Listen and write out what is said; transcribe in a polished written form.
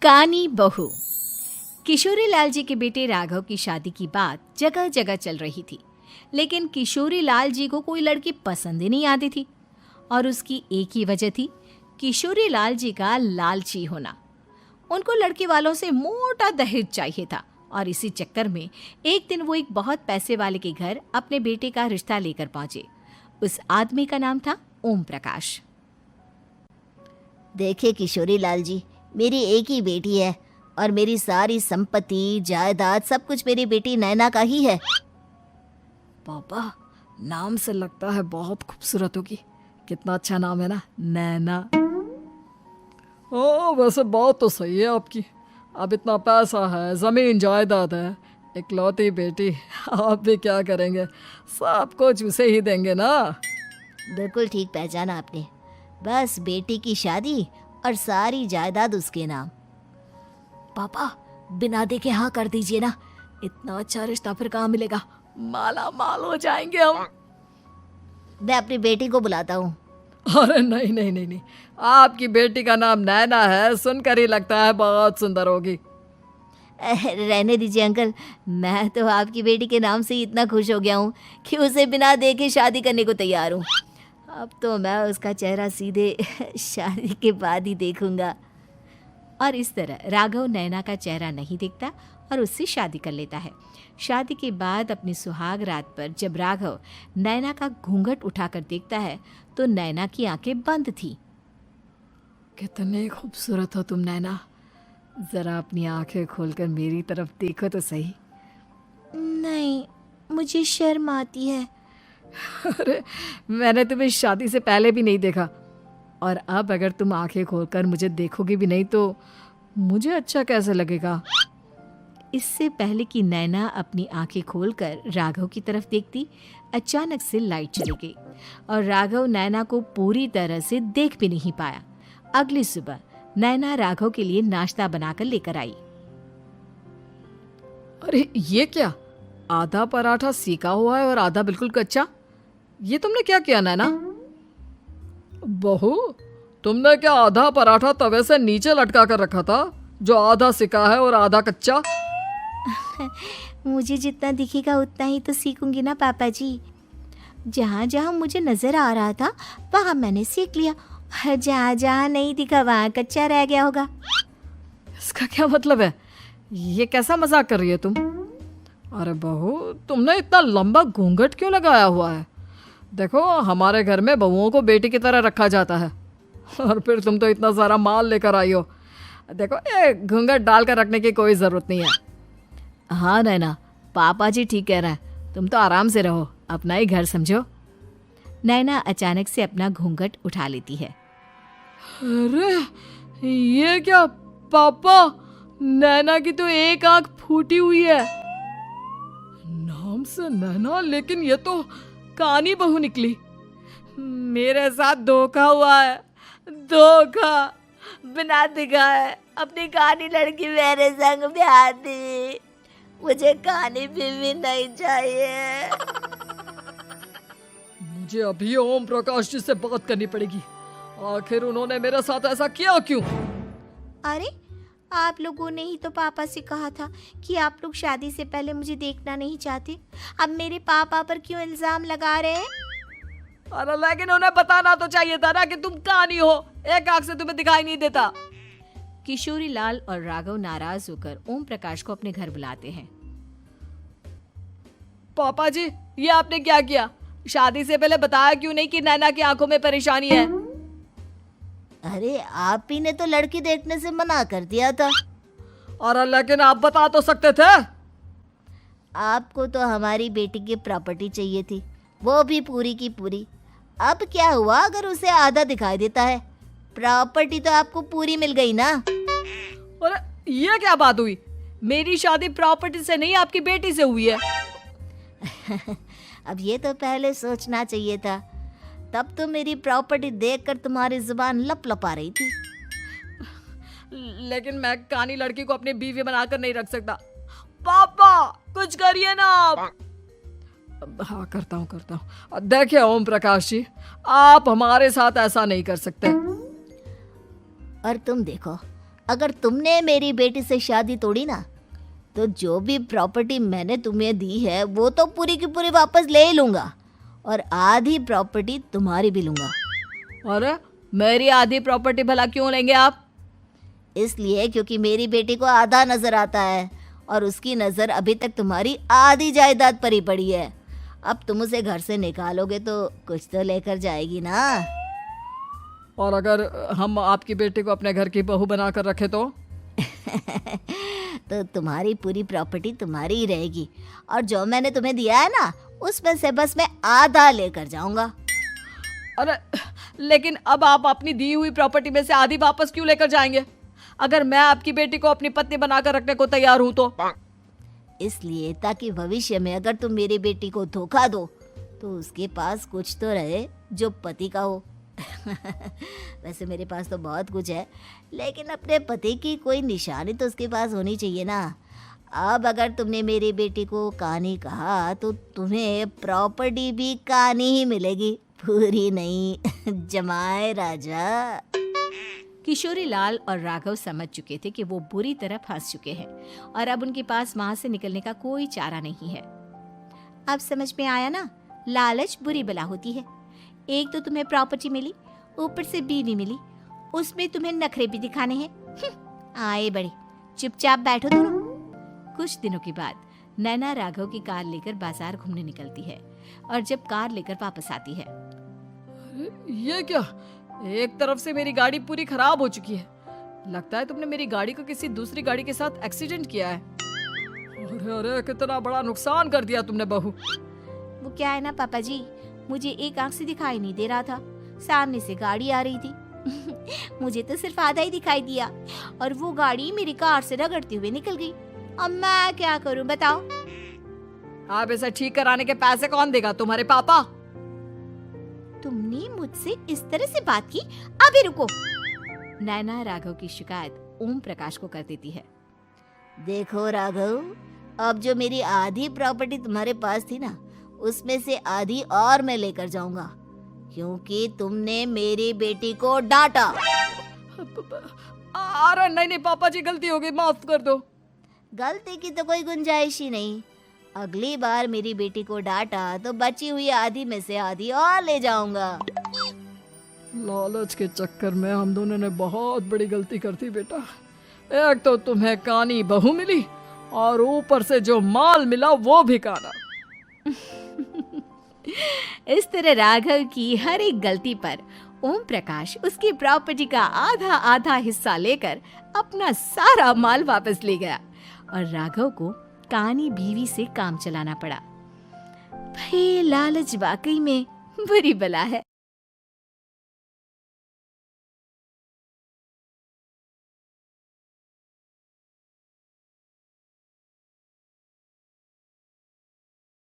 कानी बहू। किशोरी लाल जी के बेटे राघव की शादी की बात जगह जगह चल रही थी, लेकिन किशोरी लाल जी को कोई लड़की पसंद ही नहीं आती थी। और उसकी एक ही वजह थी, किशोरी लाल जी का लालची होना। उनको लड़की वालों से मोटा दहेज चाहिए था और इसी चक्कर में एक दिन वो एक बहुत पैसे वाले के घर अपने बेटे का रिश्ता लेकर पहुंचे। उस आदमी का नाम था ओम प्रकाश। देखिए किशोरी लाल जी, मेरी एक ही बेटी है और मेरी सारी संपत्ति जायदाद सब कुछ मेरी बेटी नैना का ही है। पापा, नाम से लगता है बहुत खूबसूरत होगी। कितना अच्छा नाम है ना, नैना। ओ, वैसे बात तो सही है आपकी। अब इतना पैसा है, जमीन जायदाद है, इकलौती बेटी, आप भी क्या करेंगे? सब कुछ उसे ही देंगे ना। बिल्कुल ठीक पहचाना आपने। बस बेटी की शादी और सारी जायदाद उसके नाम। पापा, बिना देखे हाँ कर दीजिए ना। इतना अच्छा रिश्ता फिर कहाँ मिलेगा? माला माल हो जाएंगे हम। मैं अपनी बेटी को बुलाता हूँ। अरे नहीं नहीं नहीं नहीं, आपकी बेटी का नाम नैना है, सुनकर ही लगता है बहुत सुंदर होगी। रहने दीजिए अंकल, मैं तो आपकी बेटी के नाम से ही इतना खुश हो गया हूँ कि उसे बिना देखे शादी करने को तैयार हूँ। अब तो मैं उसका चेहरा सीधे शादी के बाद ही देखूंगा। और इस तरह राघव नैना का चेहरा नहीं देखता और उससे शादी कर लेता है। शादी के बाद अपनी सुहाग रात पर जब राघव नैना का घूंघट उठाकर देखता है तो नैना की आंखें बंद थी। कितने खूबसूरत हो तुम नैना, जरा अपनी आंखें खोलकर मेरी तरफ देखो तो सही। नहीं, मुझे शर्म आती है। अरे, मैंने तुम्हें शादी से पहले भी नहीं देखा, और अब अगर तुम आंखें खोलकर मुझे देखोगी भी नहीं तो मुझे अच्छा कैसे लगेगा? इससे पहले कि नैना अपनी आंखें खोलकर राघव की तरफ देखती, अचानक से लाइट चली गई और राघव नैना को पूरी तरह से देख भी नहीं पाया। अगली सुबह नैना राघव के लिए नाश्ता बनाकर लेकर आई। अरे ये क्या, आधा पराठा सेका हुआ है और आधा बिल्कुल कच्चा। ये तुमने क्या किया नैना? बहू, तुमने क्या आधा पराठा तवे से नीचे लटका कर रखा था, जो आधा सेका है और आधा कच्चा? मुझे जितना दिखेगा उतना ही तो सीखूंगी ना पापा जी। जहाँ जहाँ मुझे नजर आ रहा था वहाँ मैंने सीख लिया, जहाँ जहाँ नहीं दिखा वहाँ कच्चा रह गया होगा। इसका क्या मतलब है? ये कैसा मजाक कर रही है तुम? अरे बहू, तुमने इतना लंबा घूंघट क्यों लगाया हुआ है? देखो, हमारे घर में बहुओं को बेटी की तरह रखा जाता है, और फिर तुम तो इतना सारा माल लेकर आई हो। देखो, ये घूंघट डालकर रखने की कोई ज़रूरत नहीं है। हाँ नैना, पापा जी ठीक कह रहे हैं, तुम तो आराम से रहो, अपना ही घर समझो। नैना अचानक से अपना घूंघट उठा लेती है। अरे ये क्या पापा, नैना की तो एक आंख फूटी हुई है। नाम से नैना, लेकिन ये तो कानी बहू निकली। मेरे साथ धोखा हुआ है, धोखा। बिना दिखाए अपनी कानी लड़की मेरे संग ब्याह दी। मुझे कानी बीवी नहीं चाहिए। मुझे अभी ओम प्रकाश जी से बात करनी पड़ेगी। आखिर उन्होंने मेरे साथ ऐसा किया क्यों? अरे, आप लोगों ने ही तो पापा से कहा था कि आप लोग शादी से पहले मुझे देखना नहीं चाहते। अब मेरे पापा पर क्यों इल्जाम लगा रहे हैं? अरे लेकिन उन्हें बताना तो चाहिए था ना कि तुम कानी हो, एक आंख से तुम्हें दिखाई नहीं देता। किशोरी लाल और राघव नाराज होकर ओम प्रकाश को अपने घर बुलाते हैं। पापा जी, ये आपने क्या किया? शादी से पहले बताया क्यों नहीं कि नैना की आंखों में परेशानी है? अरे, आप ही ने तो लड़की देखने से मना कर दिया था। और लेकिन आप बता तो सकते थे। आपको तो हमारी बेटी की प्रॉपर्टी चाहिए थी, वो भी पूरी की पूरी। अब क्या हुआ अगर उसे आधा दिखाई देता है? प्रॉपर्टी तो आपको पूरी मिल गई ना। अरे ये क्या बात हुई? मेरी शादी प्रॉपर्टी से नहीं, आपकी बेटी से हुई है। अब ये तो पहले सोचना चाहिए था, तब तो मेरी प्रॉपर्टी देखकर तुम्हारी जुबान लप लपा रही थी। लेकिन मैं कानी लड़की को अपनी बीवी बनाकर नहीं रख सकता। पापा, कुछ करिए ना आप। हाँ, करता हूँ। देखिए ओम प्रकाश जी, आप हमारे साथ ऐसा नहीं कर सकते। और तुम देखो, अगर तुमने मेरी बेटी से शादी तोड़ी ना, तो जो भी प्रॉपर्टी मैंने तुम्हें दी है वो तो पूरी की पूरी वापस ले ही लूँगा, और आधी प्रॉपर्टी तुम्हारी भी लूँगा। अरे मेरी आधी प्रॉपर्टी भला क्यों लेंगे आप? इसलिए क्योंकि मेरी बेटी को आधा नज़र आता है और उसकी नज़र अभी तक तुम्हारी आधी जायदाद पर ही पड़ी है। अब तुम उसे घर से निकालोगे तो कुछ तो लेकर जाएगी ना। और अगर हम आपकी बेटी को अपने घर की बहू बना कर रखे तो? तो तुम्हारी पूरी प्रॉपर्टी तुम्हारी ही रहेगी, और जो मैंने तुम्हें दिया है ना, उसमें से बस मैं आधा लेकर जाऊंगा। अरे लेकिन अब आप अपनी दी हुई प्रॉपर्टी में से आधी वापस क्यों लेकर जाएंगे? अगर मैं आपकी बेटी को अपनी पत्नी बनाकर रखने को तैयार हूं तो? इसलिए ताकि भविष्य में अगर तुम मेरी बेटी को धोखा दो तो उसके पास कुछ तो रहे जो पति का हो। वैसे मेरे पास तो बहुत कुछ है, लेकिन अपने पति की कोई निशानी तो उसके पास होनी चाहिए ना। अब अगर तुमने मेरी बेटी को कहानी कहा तो तुम्हें प्रॉपर्टी भी कहानी ही मिलेगी, पूरी नहीं। जमाए राजा। किशोरी लाल और राघव समझ चुके थे कि वो बुरी तरह फंस चुके हैं और अब उनके पास वहां से निकलने का कोई चारा नहीं है। अब समझ में आया ना, लालच बुरी बला होती है। एक तो तुम्हें प्रॉपर्टी मिली, ऊपर से बीवी मिली, उसमें तुम्हें नखरे भी दिखाने हैं। आए बड़े, चुपचाप बैठो दोनों। कुछ दिनों के बाद नैना राघव की कार लेकर बाजार घूमने निकलती है और जब कार लेकर वापस आती है, ये क्या? एक तरफ से मेरी गाड़ी पूरी खराब हो चुकी है। लगता है तुमने मेरी गाड़ी को किसी दूसरी गाड़ी के साथ एक्सीडेंट किया है। अरे अरे कितना बड़ा नुकसान कर दिया तुमने बहू। वो क्या है ना पापा जी, मुझे एक आंख से दिखाई नहीं दे रहा था, सामने से गाड़ी आ रही थी। मुझे तो सिर्फ आधा ही दिखाई दिया और वो गाड़ी मेरी कार से रगड़ते हुए निकल गई। अब मैं क्या करूं बताओ? आप इसे ठीक कराने के पैसे कौन देगा? तुम्हारे पापा? तुमने मुझसे इस तरह से बात की? अभी रुको। नैना राघव की शिकायत ओम प्रकाश को कर देती है। देखो राघव, अब जो मेरी आधी प्रॉपर्टी तुम्हारे पास थी ना, उसमें से आधी और मैं लेकर जाऊंगा, क्योंकि तुमने मेरी बेटी को डांटा। अरे नहीं नहीं पापा जी, गलती हो गई, माफ कर दो। गलती की तो कोई गुंजाइश ही नहीं। अगली बार मेरी बेटी को डांटा तो बची हुई आधी में से आधी और ले जाऊंगा। लालच के चक्कर में हम दोनों ने बहुत बड़ी गलती कर दी बेटा। एक तो तुम्हें कानी बहू मिली और ऊपर से जो माल मिला वो भी काना। इस तरह राघव की हर एक गलती पर ओम प्रकाश उसकी प्रॉपर्टी का आधा आधा हिस्सा लेकर अपना सारा माल वापस ले गया और राघव को कानी बीवी से काम चलाना पड़ा। भाई लालच वाकई में बुरी बला है।